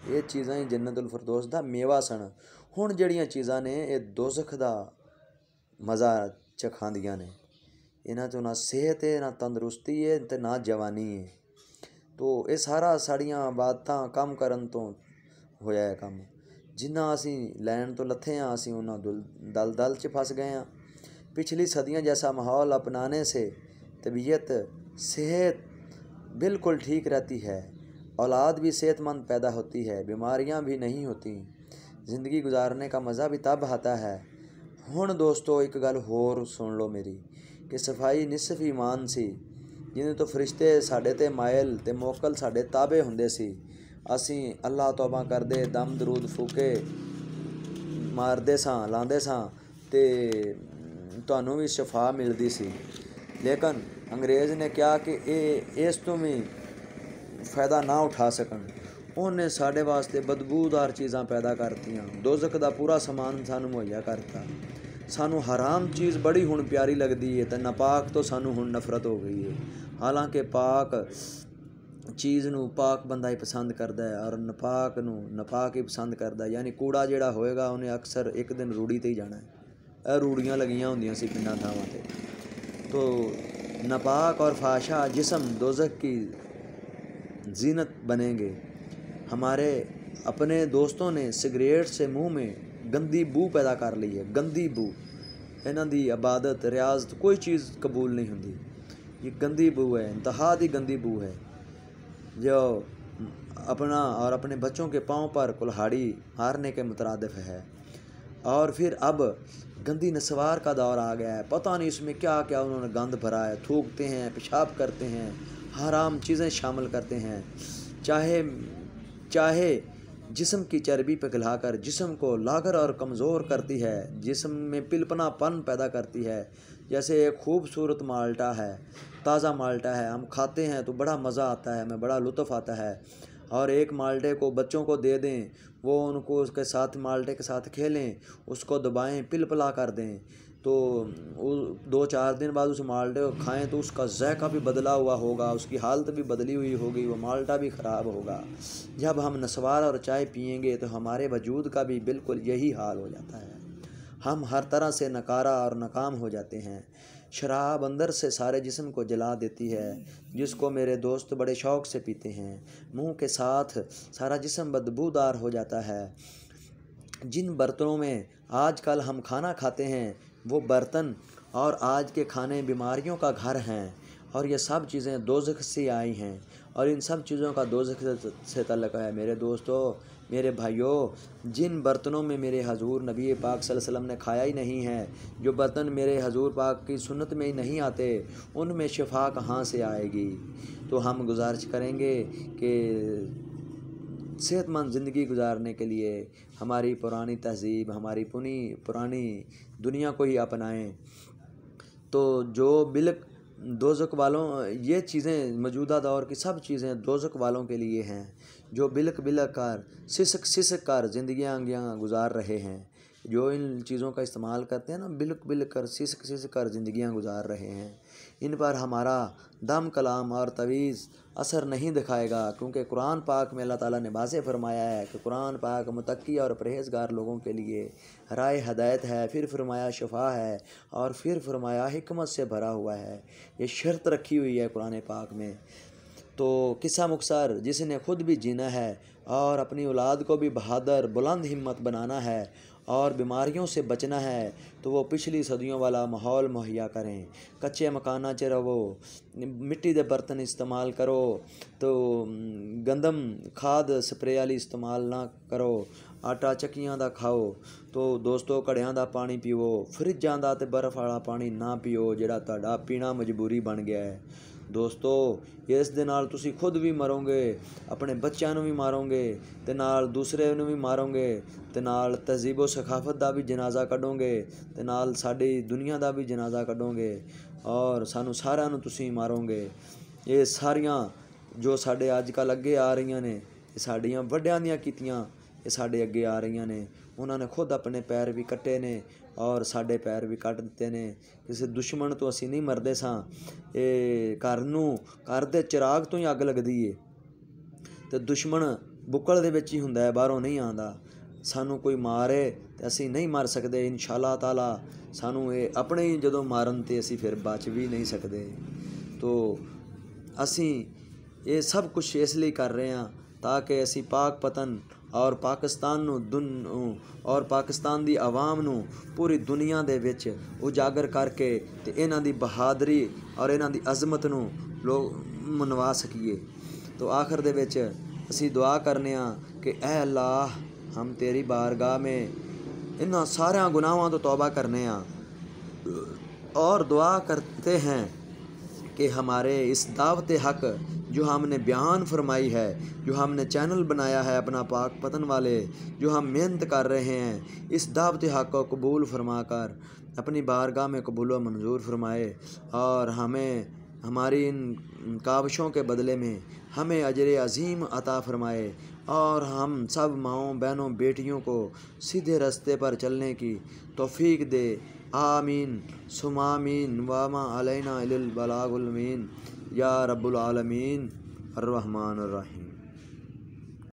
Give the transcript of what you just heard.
ਇਹ ਚੀਜ਼ਾਂ ਹੀ ਜੰਨਤੁਲ ਫਿਰਦੌਸ ਦਾ ਮੇਵਾ ਸਨ। ਹੁਣ ਜਿਹੜੀਆਂ ਚੀਜ਼ਾਂ ਨੇ ਇਹ ਦੋਜ਼ਖ ਦਾ ਮਜ਼ਾ ਚਖਾਉਂਦੀਆਂ ਨੇ। ਇਹਨਾਂ 'ਚੋਂ ਨਾ ਸਿਹਤ ਹੈ, ਨਾ ਤੰਦਰੁਸਤੀ ਹੈ, ਅਤੇ ਨਾ ਜਵਾਨੀ ਹੈ। ਤੋ ਇਹ ਸਾਰਾ ਸਾਡੀਆਂ ਆਬਾਦਤਾਂ ਕੰਮ ਕਰਨ ਤੋਂ ਹੋਇਆ ਹੈ ਕੰਮ। ਜਿੰਨਾ ਅਸੀਂ ਲੈਣ ਤੋਂ ਲੱਥੇ ہیں ਅਸੀਂ ਉਹਨਾਂ دل 'ਚ پھنس گئے ہیں۔ پچھلی صدیاں جیسا ماحول اپنانے سے طبیعت صحت بالکل ٹھیک رہتی ہے، اولاد بھی صحت مند پیدا ہوتی ہے، بیماریاں بھی نہیں ہوتی، زندگی گزارنے کا مزہ بھی تب آتا ہے۔ ہن دوستو ایک گل ہور سن لو میری کہ صفائی نصف ایمان سی، جنہیں تو فرشتے ساڈے تے مائل تے موکل ساڈے تابع ہوندے سی۔ ਅਸੀਂ ਅੱਲਾ ਤੌਬਾ ਕਰਦੇ, ਦਮ ਦਰੂਦ ਫੂਕੇ ਮਾਰਦੇ ਸਾਂ, ਲਾਉਂਦੇ ਸਾਂ ਤੇ ਤੁਹਾਨੂੰ ਵੀ ਸ਼ਫਾ ਮਿਲਦੀ ਸੀ। ਲੇਕਿਨ ਅੰਗਰੇਜ਼ ਨੇ ਕਿਹਾ ਕਿ ਇਹ ਇਸ ਤੋਂ ਵੀ ਫਾਇਦਾ ਨਾ ਉਠਾ ਸਕਣ। ਉਹਨੇ ਸਾਡੇ ਵਾਸਤੇ ਬਦਬੂਦਾਰ ਚੀਜ਼ਾਂ ਪੈਦਾ ਕਰਤੀਆਂ, ਦੋਜ਼ਖ ਦਾ ਪੂਰਾ ਸਮਾਨ ਸਾਨੂੰ ਮੁਹੱਈਆ ਕਰਤਾ। ਸਾਨੂੰ ਹਰਾਮ ਚੀਜ਼ ਬੜੀ ਹੁਣ ਪਿਆਰੀ ਲੱਗਦੀ ਹੈ ਤੇ ਨਾਪਾਕ ਤੋਂ ਸਾਨੂੰ ਹੁਣ ਨਫ਼ਰਤ ਹੋ ਗਈ ਹੈ। ਹਾਲਾਂਕਿ ਪਾਕ ਚੀਜ਼ ਨੂੰ ਪਾਕ ਬੰਦਾ ਹੀ ਪਸੰਦ ਕਰਦਾ ਹੈ ਔਰ ਨਪਾਕ ਨੂੰ ਨਪਾਕ ਹੀ ਪਸੰਦ ਕਰਦਾ। ਯਾਨੀ ਕੂੜਾ ਜਿਹੜਾ ਹੋਏਗਾ ਉਹਨੇ ਅਕਸਰ ਇੱਕ ਦਿਨ ਰੂੜੀ 'ਤੇ ਹੀ ਜਾਣਾ ਹੈ। ਇਹ ਰੂੜੀਆਂ ਲੱਗੀਆਂ ਹੁੰਦੀਆਂ ਸੀ ਪਿੰਡਾਂ ਥਾਵਾਂ 'ਤੇ। تو ناپاک اور فحشا جسم دوزخ کی زینت بنیں گے۔ ہمارے اپنے دوستوں نے سگریٹ سے منہ میں گندی بو پیدا کر لی ہے، گندی بو۔ انہاں دی عبادت ریاضت کوئی چیز قبول نہیں ہوندی، یہ گندی بو ہے، انتہا دی گندی بو ہے جو اپنا اور اپنے بچوں کے پاؤں پر کلہاڑی مارنے کے مترادف ہے۔ اور پھر اب گندی نسوار کا دور آ گیا ہے، پتہ نہیں اس میں کیا کیا انہوں نے گند بھرا ہے، تھوکتے ہیں، پیشاب کرتے ہیں، حرام چیزیں شامل کرتے ہیں، چاہے جسم کی چربی پگھلا کر جسم کو لاغر اور کمزور کرتی ہے، جسم میں پلپنا پن پیدا کرتی ہے۔ جیسے ایک خوبصورت مالٹا ہے، تازہ مالٹا ہے، ہم کھاتے ہیں تو بڑا مزہ آتا ہے، ہمیں بڑا لطف آتا ہے، اور ایک مالٹے کو بچوں کو دے دیں، وہ ان کو اس کے ساتھ مالٹے کے ساتھ کھیلیں، اس کو دبائیں، پلا کر دیں، تو 2-4 دن بعد اس مالٹے کو کھائیں تو اس کا ذائقہ بھی بدلا ہوا ہوگا، اس کی حالت بھی بدلی ہوئی ہوگی، وہ مالٹا بھی خراب ہوگا۔ جب ہم نسوار اور چائے پئیں گے تو ہمارے وجود کا بھی بالکل یہی حال ہو جاتا ہے، ہم ہر طرح سے نکارہ اور ناکام ہو جاتے ہیں۔ شراب اندر سے سارے جسم کو جلا دیتی ہے، جس کو میرے دوست بڑے شوق سے پیتے ہیں۔ منہ کے ساتھ سارا جسم بدبودار ہو جاتا ہے۔ جن برتنوں میں آج کل ہم کھانا کھاتے ہیں وہ برتن اور آج کے کھانے بیماریوں کا گھر ہیں، اور یہ سب چیزیں دوزخ سے آئی ہیں، اور ان سب چیزوں کا دوزخ سے تعلق ہے۔ میرے دوستو، میرے بھائیوں، جن برتنوں میں میرے حضور نبی پاک صلی اللہ علیہ وسلم نے کھایا ہی نہیں ہے، جو برتن میرے حضور پاک کی سنت میں ہی نہیں آتے، ان میں شفا کہاں سے آئے گی؟ تو ہم گزارش کریں گے کہ صحت مند زندگی گزارنے کے لیے ہماری پرانی تہذیب، ہماری پرانی دنیا کو ہی اپنائیں۔ تو جو دوزخ والوں، یہ چیزیں موجودہ دور کی سب چیزیں دوزخ والوں کے لیے ہیں، جو بلک کر سسک کر زندگیاں گزار رہے ہیں، جو ان چیزوں کا استعمال کرتے ہیں نا، بلک کر سسک کر زندگیاں گزار رہے ہیں، ان پر ہمارا دم کلام اور تویز اثر نہیں دکھائے گا، کیونکہ قرآن پاک میں اللہ تعالیٰ نے واضح فرمایا ہے کہ قرآن پاک متقی اور پرہیزگار لوگوں کے لیے رائے ہدایت ہے، پھر فرمایا شفا ہے، اور پھر فرمایا حکمت سے بھرا ہوا ہے۔ یہ شرط رکھی ہوئی ہے قرآن پاک میں۔ تو قصہ مختصر، جس نے خود بھی جینا ہے اور اپنی اولاد کو بھی بہادر بلند ہمت بنانا ہے اور بیماریوں سے بچنا ہے، تو وہ پچھلی صدیوں والا ماحول مہیا کریں۔ کچے مکاناں چ رہو، مٹی دے برتن استعمال کرو، تو گندم کھاد سپرے والی استعمال نہ کرو، آٹا چکیاں دا کھاؤ، تو دوستو گھڑیاں دا پانی پیو، فریجاں دا تے برف والا پانی نہ پیو جڑا تہاڈا پینا مجبوری بن گیا ہے۔ دوستو اس دے نال تسی خود بھی مرو گے، اپنے بچیاں نوں بھی مارو گے، تے نال دوسرے نوں بھی مارو گے، تے نال تہذیب و ثقافت دا بھی جنازہ کڈو گے، تے نال ساڈی دنیا دا بھی جنازہ کڈو گے، اور سانوں سارا نوں تسی مارو گے۔ یہ ساریاں جو ساڈے اج کل اگے آ رہیاں نے، یہ ساڈیاں وڈیاں دیاں کیتیاں، یہ ساڈے اگے آ رہیاں نے، انہاں نے خود اپنے پیر بھی کٹے نے اور ساڈے پیر بھی کٹ دتے نے۔ کسی دشمن تو اسی نہیں مردے ساں، گھر دے چراغ تو ہی اگ لگدی ہے، تے دشمن ਬੁੱਕਲ ਦੇ ਵਿੱਚ ਹੀ ਹੁੰਦਾ ਹੈ, ਬਾਹਰੋਂ ਨਹੀਂ ਆਉਂਦਾ। ਸਾਨੂੰ ਕੋਈ ਮਾਰੇ ਤੇ ਅਸੀਂ ਨਹੀਂ ਮਰ ਸਕਦੇ ਇਨਸ਼ਾ ਅੱਲਾਹ ਤਾਲਾ। ਸਾਨੂੰ ਇਹ ਆਪਣੇ ਹੀ ਜਦੋਂ ਮਾਰਨ ਤੇ ਅਸੀਂ ਫਿਰ ਬਚ ਵੀ ਨਹੀਂ ਸਕਦੇ। ਤੋ ਅਸੀਂ ਇਹ ਸਭ ਕੁਛ ਇਸ ਲਈ ਕਰ ਰਹੇ ਹਾਂ ਤਾਂ ਕਿ ਅਸੀਂ ਪਾਕ ਪਤਨ ਔਰ ਪਾਕਿਸਤਾਨ ਨੂੰ ਔਰ ਪਾਕਿਸਤਾਨ ਦੀ ਆਵਾਮ ਨੂੰ ਪੂਰੀ ਦੁਨੀਆ ਦੇ ਵਿੱਚ ਉਜਾਗਰ ਕਰਕੇ ਤੇ ਇਹਨਾਂ ਦੀ ਬਹਾਦਰੀ ਔਰ ਇਹਨਾਂ ਦੀ ਅਜ਼ਮਤ ਨੂੰ ਲੋਕ ਮਨਵਾ ਸਕੀਏ। ਤੋ ਆਖਰ ਦੇ ਵਿੱਚ ਅਸੀਂ ਦੁਆ ਕਰਨੇ ਹਾਂ کہ اے اللہ ہم تیری بارگاہ میں ان سارے گناہوں تو توبہ کرنے ہیں اور دعا کرتے ہیں کہ ہمارے اس دعوت حق جو ہم نے بیان فرمائی ہے، جو ہم نے چینل بنایا ہے اپنا پاک پتن والے، جو ہم محنت کر رہے ہیں، اس دعوت حق کو قبول فرما کر اپنی بارگاہ میں قبول و منظور فرمائے اور ہمیں ہماری ان کاوشوں کے بدلے میں ہمیں اجر عظیم عطا فرمائے اور ہم سب ماؤں بہنوں بیٹیوں کو سیدھے راستے پر چلنے کی توفیق دے۔ آمین ثم آمین وما علینا الا البلاغ المبین یا رب العالمین الرحمن الرحیم۔